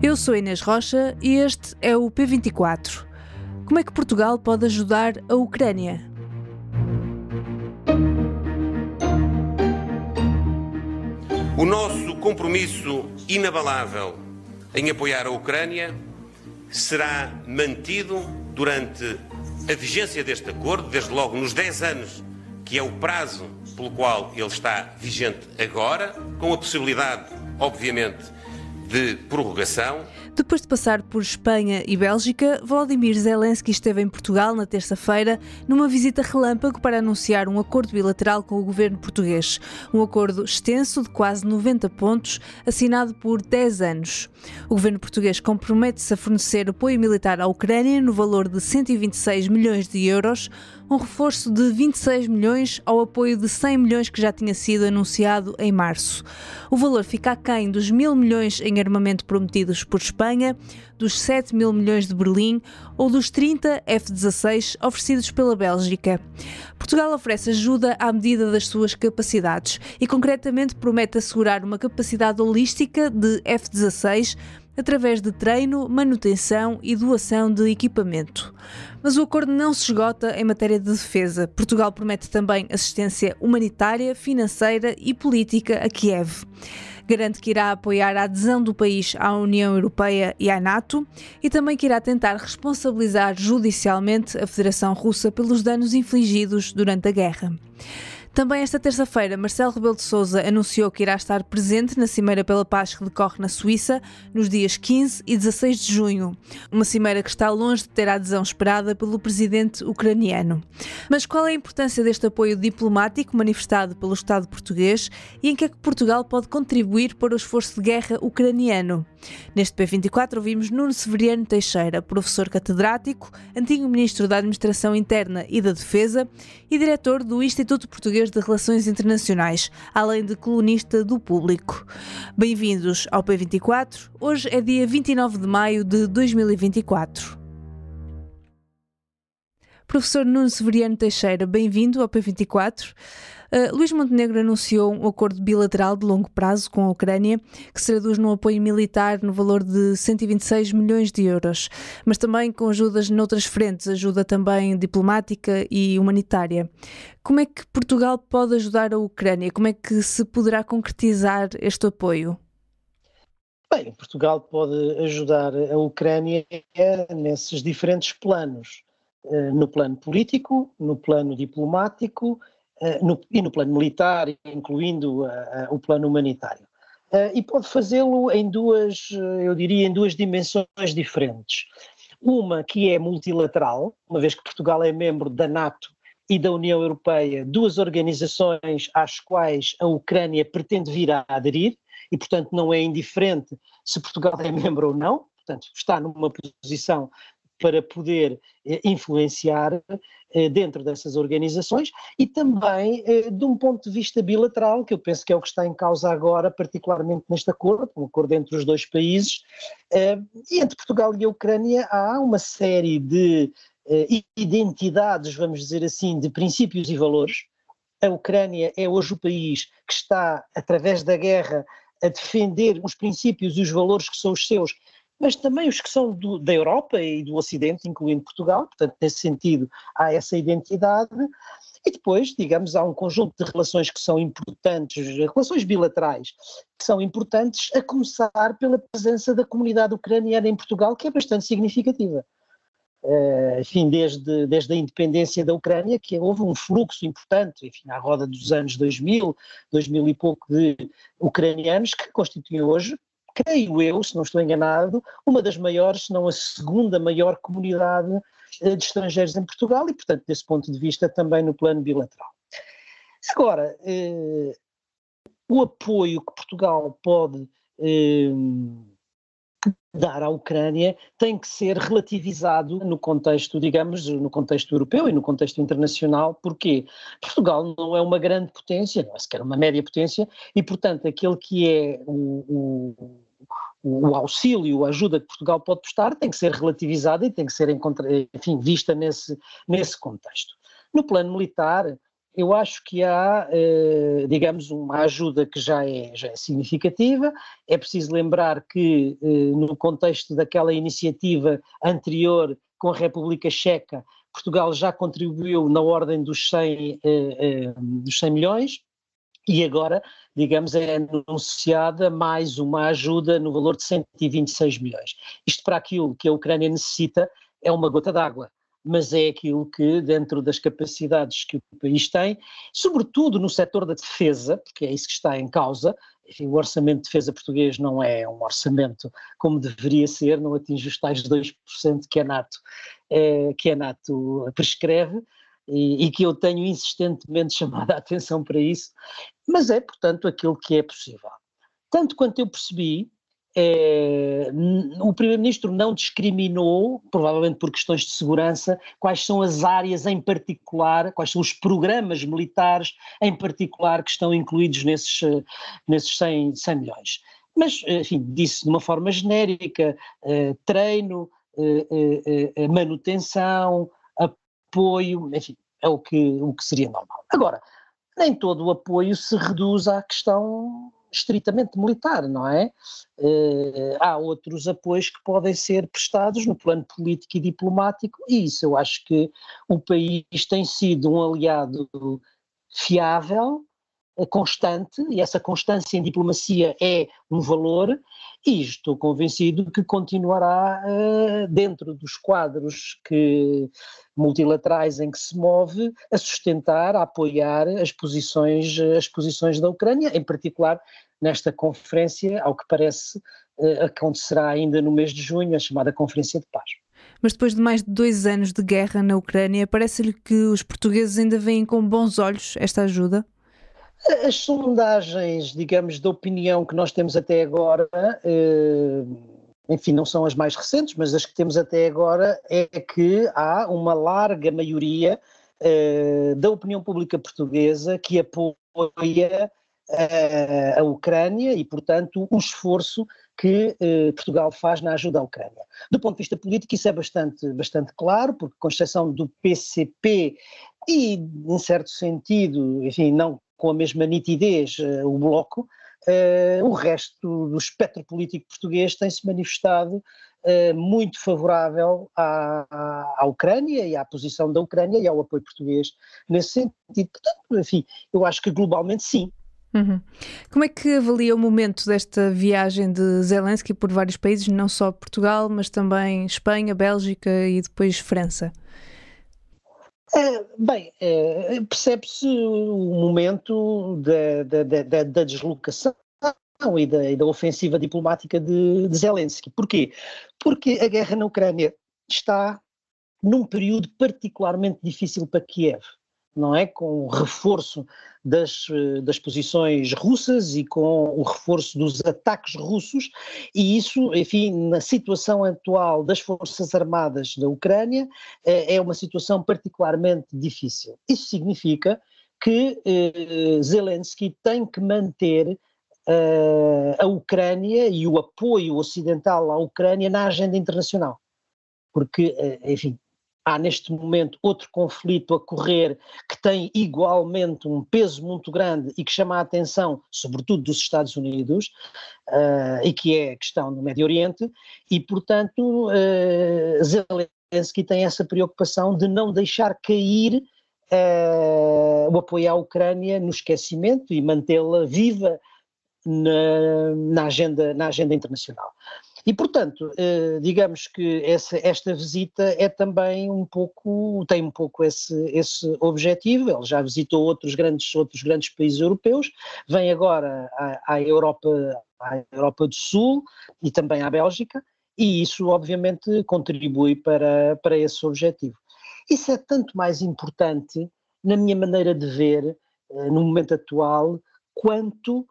Eu sou Inês Rocha e este é o P24. Como é que Portugal pode ajudar a Ucrânia? O nosso compromisso inabalável em apoiar a Ucrânia será mantido durante a vigência deste acordo, desde logo nos 10 anos, que é o prazo pelo qual ele está vigente agora, com a possibilidade, obviamente, de prorrogação. Depois de passar por Espanha e Bélgica, Volodymyr Zelensky esteve em Portugal na terça-feira numa visita relâmpago para anunciar um acordo bilateral com o governo português. Um acordo extenso de quase 90 pontos, assinado por 10 anos. O governo português compromete-se a fornecer apoio militar à Ucrânia no valor de 126 milhões de euros, um reforço de 26 milhões ao apoio de 100 milhões que já tinha sido anunciado em março. O valor fica aquém dos 1.000 milhões em armamento prometidos por Espanha, dos 7.000 milhões de Berlim ou dos 30 F-16 oferecidos pela Bélgica. Portugal oferece ajuda à medida das suas capacidades e concretamente promete assegurar uma capacidade holística de F-16 através de treino, manutenção e doação de equipamento. Mas o acordo não se esgota em matéria de defesa. Portugal promete também assistência humanitária, financeira e política a Kiev. Garante que irá apoiar a adesão do país à União Europeia e à NATO e também que irá tentar responsabilizar judicialmente a Federação Russa pelos danos infligidos durante a guerra. Também esta terça-feira, Marcelo Rebelo de Sousa anunciou que irá estar presente na Cimeira pela Paz que decorre na Suíça nos dias 15 e 16 de junho. Uma cimeira que está longe de ter a adesão esperada pelo presidente ucraniano. Mas qual é a importância deste apoio diplomático manifestado pelo Estado português e em que é que Portugal pode contribuir para o esforço de guerra ucraniano? Neste P24 ouvimos Nuno Severiano Teixeira, professor catedrático, antigo ministro da Administração Interna e da Defesa e diretor do Instituto Português de Relações Internacionais, além de colunista do Público. Bem-vindos ao P24. Hoje é dia 29 de maio de 2024. Professor Nuno Severiano Teixeira, bem-vindo ao P24. Luís Montenegro anunciou um acordo bilateral de longo prazo com a Ucrânia que se traduz num apoio militar no valor de 126 milhões de euros, mas também com ajudas noutras frentes, ajuda também diplomática e humanitária. Como é que Portugal pode ajudar a Ucrânia? Como é que se poderá concretizar este apoio? Bem, Portugal pode ajudar a Ucrânia nesses diferentes planos, no plano político, no plano diplomático, e no plano militar, incluindo o plano humanitário. E pode fazê-lo em duas dimensões diferentes. Uma que é multilateral, uma vez que Portugal é membro da NATO e da União Europeia, duas organizações às quais a Ucrânia pretende vir a aderir, e portanto não é indiferente se Portugal é membro ou não, portanto está numa posição para poder influenciar dentro dessas organizações e também de um ponto de vista bilateral, que eu penso que é o que está em causa agora, particularmente neste acordo, um acordo entre os dois países, e entre Portugal e a Ucrânia há uma série de identidades, vamos dizer assim, de princípios e valores. A Ucrânia é hoje o país que está, através da guerra, a defender os princípios e os valores que são os seus, mas também os que são da Europa e do Ocidente, incluindo Portugal, portanto, nesse sentido, há essa identidade. E depois, digamos, há um conjunto de relações que são importantes, relações bilaterais, que são importantes, a começar pela presença da comunidade ucraniana em Portugal, que é bastante significativa. Enfim, desde a independência da Ucrânia, que houve um fluxo importante, enfim, à roda dos anos 2000 e pouco, de ucranianos que constituem hoje, creio eu, se não estou enganado, uma das maiores, se não a segunda maior comunidade de estrangeiros em Portugal e, portanto, desse ponto de vista também no plano bilateral. Agora, o apoio que Portugal pode dar à Ucrânia tem que ser relativizado no contexto, digamos, no contexto europeu e no contexto internacional. Porquê? Portugal não é uma grande potência, não é sequer uma média potência, e, portanto, aquele que é o auxílio, a ajuda que Portugal pode prestar tem que ser relativizada e tem que ser, enfim, vista nesse contexto. No plano militar, eu acho que há, digamos, uma ajuda que já é significativa. É preciso lembrar que, no contexto daquela iniciativa anterior com a República Checa, Portugal já contribuiu na ordem dos 100 milhões, e agora, digamos, é anunciada mais uma ajuda no valor de 126 milhões. Isto para aquilo que a Ucrânia necessita é uma gota d'água, mas é aquilo que, dentro das capacidades que o país tem, sobretudo no setor da defesa, porque é isso que está em causa. Enfim, o orçamento de defesa português não é um orçamento como deveria ser, não atinge os tais 2% que a NATO prescreve, e que eu tenho insistentemente chamado a atenção para isso, mas é, portanto, aquilo que é possível. Tanto quanto eu percebi, o Primeiro-Ministro não discriminou, provavelmente por questões de segurança, quais são as áreas em particular, quais são os programas militares em particular que estão incluídos nesses 100 milhões. Mas, enfim, disse de uma forma genérica, treino, manutenção, apoio, enfim, é o que seria normal. Agora, nem todo o apoio se reduz à questão estritamente militar, não é? Há outros apoios que podem ser prestados no plano político e diplomático, e isso eu acho que o país tem sido um aliado fiável, constante, e essa constância em diplomacia é um valor, e estou convencido que continuará dentro dos quadros multilaterais em que se move, a sustentar, a apoiar as posições da Ucrânia, em particular nesta conferência, ao que parece, acontecerá ainda no mês de junho, a chamada Conferência de Paz. Mas depois de mais de 2 anos de guerra na Ucrânia, parece-lhe que os portugueses ainda veem com bons olhos esta ajuda? As sondagens, digamos, de opinião que nós temos até agora, enfim, não são as mais recentes, mas as que temos até agora, é que há uma larga maioria da opinião pública portuguesa que apoia a Ucrânia e, portanto, o esforço que Portugal faz na ajuda à Ucrânia. Do ponto de vista político, isso é bastante claro, porque, com exceção do PCP e, em certo sentido, enfim, não com a mesma nitidez, o Bloco, o resto do espectro político português tem-se manifestado muito favorável à Ucrânia e à posição da Ucrânia e ao apoio português nesse sentido. Portanto, enfim, eu acho que globalmente sim. Uhum. Como é que avalia o momento desta viagem de Zelensky por vários países, não só Portugal, mas também Espanha, Bélgica e depois França? Percebe-se o momento da deslocação e da ofensiva diplomática de Zelensky. Porquê? Porque a guerra na Ucrânia está num período particularmente difícil para Kiev, não é? Com o reforço das posições russas e com o reforço dos ataques russos, e isso, enfim, na situação atual das Forças Armadas da Ucrânia, é uma situação particularmente difícil. Isso significa que Zelensky tem que manter a Ucrânia e o apoio ocidental à Ucrânia na agenda internacional, porque, enfim, há neste momento outro conflito a correr que tem igualmente um peso muito grande e que chama a atenção, sobretudo dos Estados Unidos, e que é a questão do Médio Oriente, e portanto Zelensky tem essa preocupação de não deixar cair o apoio à Ucrânia no esquecimento e mantê-la viva na agenda internacional. E, portanto, digamos que esta visita é também tem um pouco esse objetivo. Ele já visitou outros grandes países europeus, vem agora à Europa do Sul e também à Bélgica, e isso obviamente contribui para esse objetivo. Isso é tanto mais importante, na minha maneira de ver, no momento atual, quanto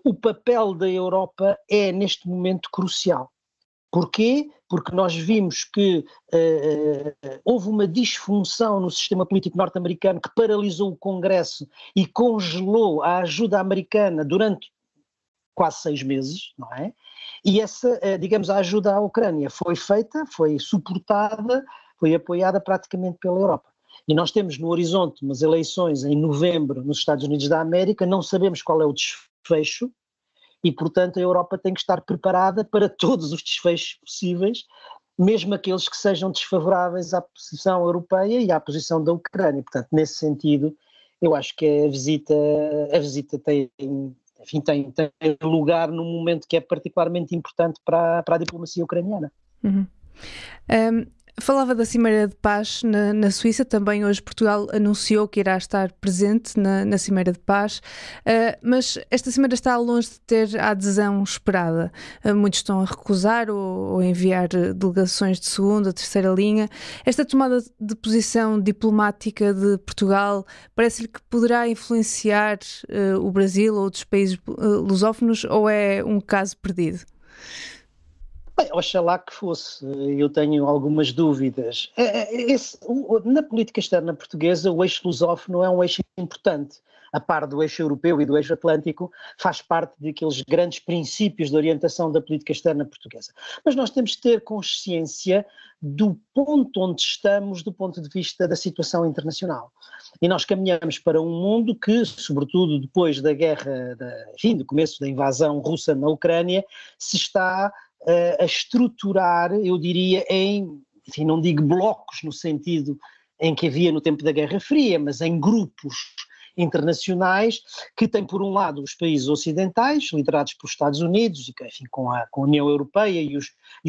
o papel da Europa é neste momento crucial. Porquê? Porque nós vimos que houve uma disfunção no sistema político norte-americano que paralisou o Congresso e congelou a ajuda americana durante quase 6 meses, não é? E essa, digamos, a ajuda à Ucrânia foi feita, foi suportada, foi apoiada praticamente pela Europa. E nós temos no horizonte umas eleições em novembro nos Estados Unidos da América, não sabemos qual é o desfecho e, portanto, a Europa tem que estar preparada para todos os desfechos possíveis, mesmo aqueles que sejam desfavoráveis à posição europeia e à posição da Ucrânia. Portanto, nesse sentido, eu acho que a visita tem lugar num momento que é particularmente importante para a diplomacia ucraniana. Uhum. Falava da Cimeira de Paz na Suíça, também hoje Portugal anunciou que irá estar presente na Cimeira de Paz, mas esta Cimeira está longe de ter a adesão esperada. Muitos estão a recusar ou a enviar delegações de segunda, terceira linha. Esta tomada de posição diplomática de Portugal parece-lhe que poderá influenciar o Brasil ou outros países lusófonos, ou é um caso perdido? Bem, oxalá que fosse, eu tenho algumas dúvidas. Na política externa portuguesa, o eixo lusófono é um eixo importante. A par do eixo europeu e do eixo atlântico, faz parte daqueles grandes princípios de orientação da política externa portuguesa. Mas nós temos que ter consciência do ponto onde estamos do ponto de vista da situação internacional. E nós caminhamos para um mundo que, sobretudo depois da guerra, do começo da invasão russa na Ucrânia, se está a estruturar, eu diria, enfim, não digo blocos no sentido em que havia no tempo da Guerra Fria, mas em grupos internacionais que têm, por um lado, os países ocidentais, liderados pelos Estados Unidos, enfim, com a União Europeia e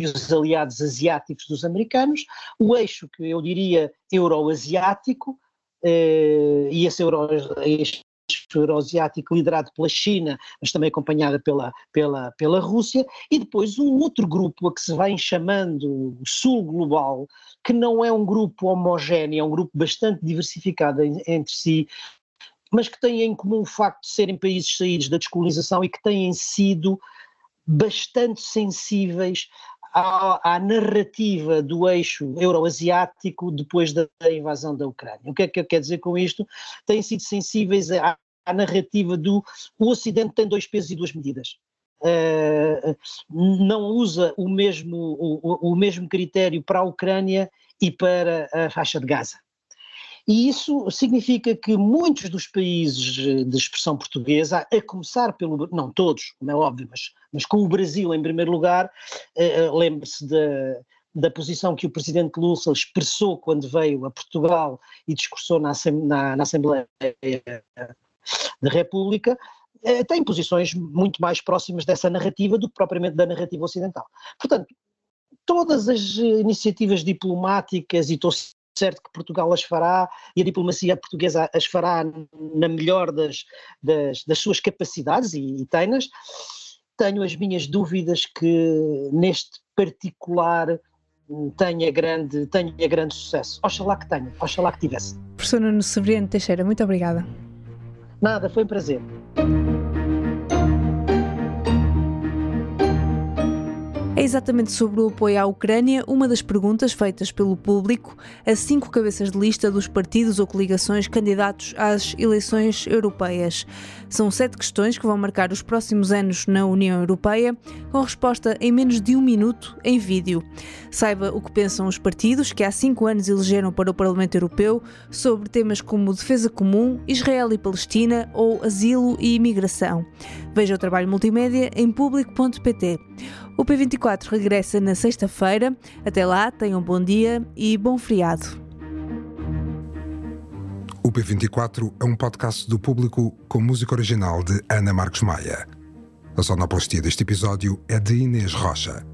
os aliados asiáticos dos americanos, o eixo que eu diria euroasiático, e esse euroasiático liderado pela China, mas também acompanhada pela Rússia, e depois um outro grupo a que se vai chamando o Sul Global, que não é um grupo homogéneo, é um grupo bastante diversificado entre si, mas que têm em comum o facto de serem países saídos da descolonização e que têm sido bastante sensíveis à narrativa do eixo euroasiático depois da invasão da Ucrânia. O que é que eu quero dizer com isto? Têm sido sensíveis à narrativa do o Ocidente tem dois pesos e duas medidas. Não usa o mesmo critério para a Ucrânia e para a faixa de Gaza. E isso significa que muitos dos países de expressão portuguesa, a começar não todos, como é óbvio, mas com o Brasil em primeiro lugar, lembre-se da posição que o presidente Lula expressou quando veio a Portugal e discursou na Assembleia da República, tem posições muito mais próximas dessa narrativa do que propriamente da narrativa ocidental. Portanto, todas as iniciativas diplomáticas, e estou certo que Portugal as fará e a diplomacia portuguesa as fará na melhor das suas capacidades e tem-nas, tenho as minhas dúvidas que neste particular tenha grande sucesso. Oxalá que tenha, oxalá que tivesse. Professor Nuno Severiano Teixeira, muito obrigada. Nada, foi um prazer. É exatamente sobre o apoio à Ucrânia uma das perguntas feitas pelo público a 5 cabeças de lista dos partidos ou coligações candidatos às eleições europeias. São 7 questões que vão marcar os próximos anos na União Europeia, com resposta em menos de 1 minuto em vídeo. Saiba o que pensam os partidos que há 5 anos elegeram para o Parlamento Europeu sobre temas como defesa comum, Israel e Palestina ou asilo e imigração. Veja o trabalho multimédia em público.pt. O P24 regressa na sexta-feira. Até lá, tenham um bom dia e bom feriado. O P24 é um podcast do Público com música original de Ana Marcos Maia. A sonoplastia deste episódio é de Inês Rocha.